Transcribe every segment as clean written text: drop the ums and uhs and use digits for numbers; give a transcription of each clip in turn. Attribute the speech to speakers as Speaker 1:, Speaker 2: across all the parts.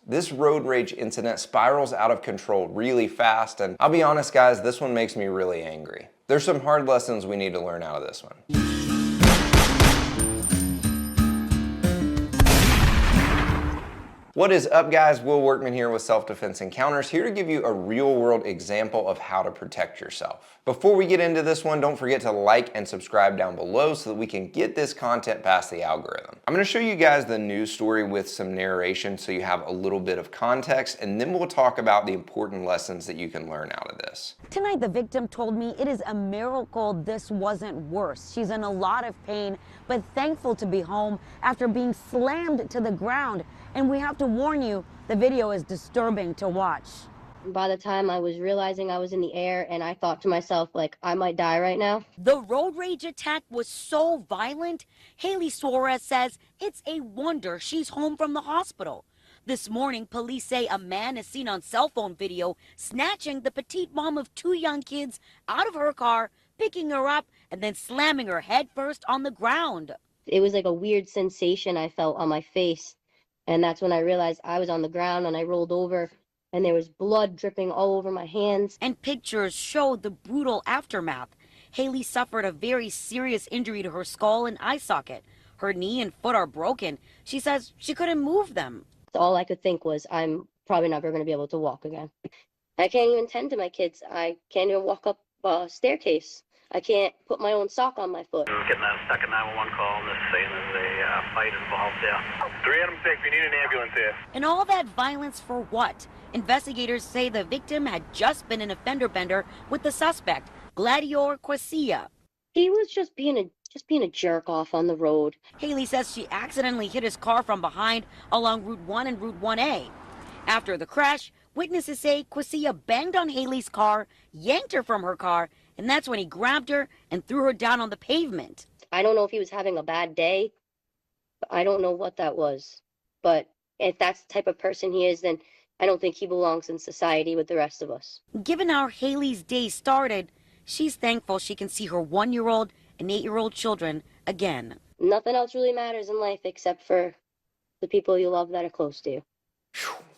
Speaker 1: This road rage incident spirals out of control really fast, and I'll be honest guys, this one makes me really angry. There's some hard lessons we need to learn out of this one. What is up guys, Will Workman here with Self-Defense Encounters, here to give you a real world example of how to protect yourself. Before we get into this one, don't forget to like and subscribe down below so that we can get this content past the algorithm. I'm going to show you guys the news story with some narration so you have a little bit of context, and then we'll talk about the important lessons that you can learn out of this.
Speaker 2: Tonight, the victim told me it is a miracle this wasn't worse. She's in a lot of pain, but thankful to be home after being slammed to the ground. And we have to warn you, the video is disturbing to watch.
Speaker 3: By the time I was realizing I was in the air, and I thought to myself, like, I might die right now.
Speaker 2: The road rage attack was so violent, Haley Suarez says it's a wonder she's home from the hospital. This morning, police say a man is seen on cell phone video snatching the petite mom of 2 young kids out of her car, picking her up, and then slamming her head first on the ground.
Speaker 3: It was like a weird sensation I felt on my face. And that's when I realized I was on the ground, and I rolled over and there was blood dripping all over my hands.
Speaker 2: And pictures showed the brutal aftermath. Haley suffered a very serious injury to her skull and eye socket. Her knee and foot are broken. She says she couldn't move them.
Speaker 3: All I could think was, I'm probably never going to be able to walk again. I can't even tend to my kids. I can't even walk up a staircase. I can't put my own sock on my foot.
Speaker 4: We're getting a second 911 call on this saying there's a fight involved there. 3 Adam 6, we need an ambulance here.
Speaker 2: And all that violence for what? Investigators say the victim had just been in a fender bender with the suspect, Gladior Quasia.
Speaker 3: He was just being a jerk off on the road.
Speaker 2: Haley says she accidentally hit his car from behind along Route 1 and Route 1A. After the crash, witnesses say Quasia banged on Haley's car, yanked her from her car, and that's when he grabbed her and threw her down on the pavement.
Speaker 3: I don't know if he was having a bad day. I don't know what that was. But if that's the type of person he is, then I don't think he belongs in society with the rest of us.
Speaker 2: Given how Haley's day started, she's thankful she can see her 1-year-old and 8-year-old children again.
Speaker 3: Nothing else really matters in life except for the people you love that are close to you.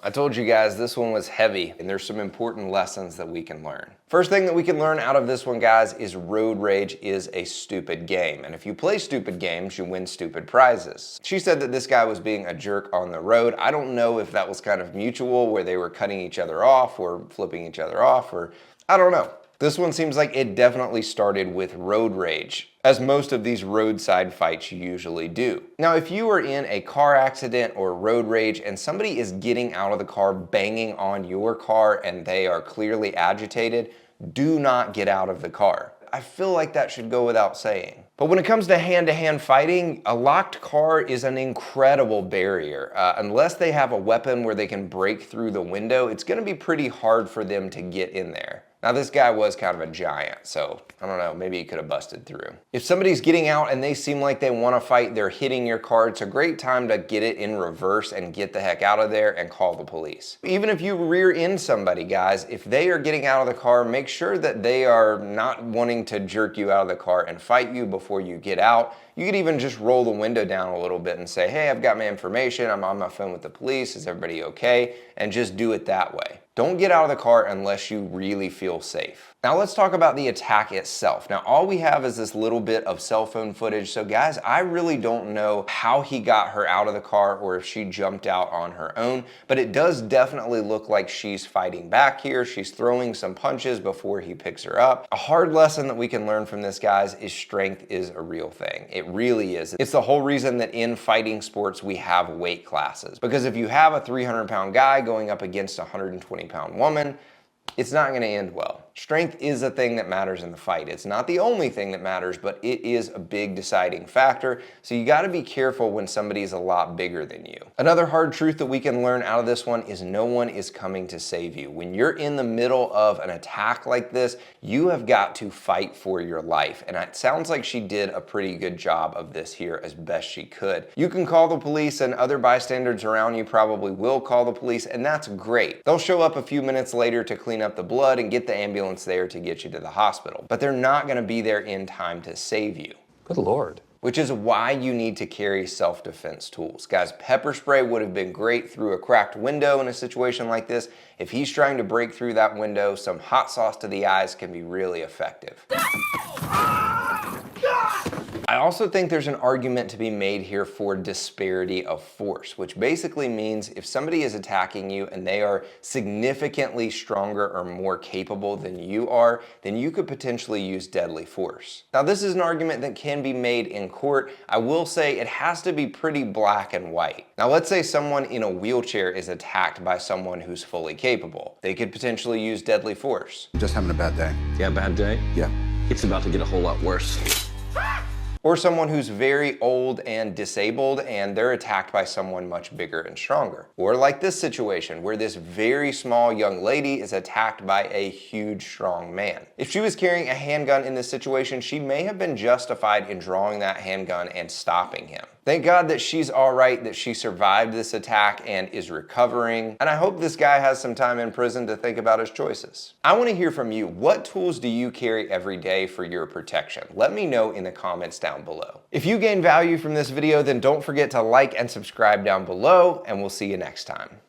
Speaker 1: I told you guys this one was heavy, and there's some important lessons that we can learn. First thing that we can learn out of this one, guys, is road rage is a stupid game. And if you play stupid games, you win stupid prizes. She said that this guy was being a jerk on the road. I don't know if that was kind of mutual, where they were cutting each other off or flipping each other off, or I don't know. This one seems like it definitely started with road rage, as most of these roadside fights usually do. Now, if you are in a car accident or road rage and somebody is getting out of the car, banging on your car, and they are clearly agitated, do not get out of the car. I feel like that should go without saying. But when it comes to hand-to-hand fighting, a locked car is an incredible barrier. Unless they have a weapon where they can break through the window, it's gonna be pretty hard for them to get in there. Now this guy was kind of a giant, so I don't know, maybe he could have busted through. If somebody's getting out and they seem like they want to fight, they're hitting your car, it's a great time to get it in reverse and get the heck out of there and call the police. Even if you rear end somebody, guys, if they are getting out of the car, make sure that they are not wanting to jerk you out of the car and fight you before you get out. You could even just roll the window down a little bit and say, hey, I've got my information, I'm on my phone with the police, is everybody okay? And just do it that way. Don't get out of the car unless you really feel safe. Now let's talk about the attack itself. Now all we have is this little bit of cell phone footage. So guys, I really don't know how he got her out of the car or if she jumped out on her own, but it does definitely look like she's fighting back here. She's throwing some punches before he picks her up. A hard lesson that we can learn from this, guys, is strength is a real thing. It really is. It's the whole reason that in fighting sports we have weight classes. Because if you have a 300-pound guy going up against a 120-pound woman, it's not going to end well. Strength is a thing that matters in the fight. It's not the only thing that matters, but it is a big deciding factor. So you got to be careful when somebody is a lot bigger than you. Another hard truth that we can learn out of this one is no one is coming to save you. When you're in the middle of an attack like this, you have got to fight for your life. And it sounds like she did a pretty good job of this here as best she could. You can call the police, and other bystanders around you probably will call the police, and that's great. They'll show up a few minutes later to clean up the blood and get the ambulance there to get you to the hospital. But they're not going to be there in time to save you.
Speaker 5: Good Lord.
Speaker 1: which is why you need to carry self-defense tools. Guys, pepper spray would have been great through a cracked window in a situation like this. If he's trying to break through that window, some hot sauce to the eyes can be really effective. I also think there's an argument to be made here for disparity of force, which basically means if somebody is attacking you and they are significantly stronger or more capable than you are, then you could potentially use deadly force. Now, this is an argument that can be made in court. I will say it has to be pretty black and white. Now, let's say someone in a wheelchair is attacked by someone who's fully capable. They could potentially use deadly force.
Speaker 5: I'm just having a bad day.
Speaker 6: Yeah, bad day?
Speaker 5: Yeah.
Speaker 6: It's about to get a whole lot worse.
Speaker 1: Or someone who's very old and disabled and they're attacked by someone much bigger and stronger. Or like this situation where this very small young lady is attacked by a huge strong man. If she was carrying a handgun in this situation, she may have been justified in drawing that handgun and stopping him. Thank God that she's all right, that she survived this attack and is recovering. And I hope this guy has some time in prison to think about his choices. I want to hear from you. What tools do you carry every day for your protection? Let me know in the comments down below. If you gained value from this video, then don't forget to like and subscribe down below, and we'll see you next time.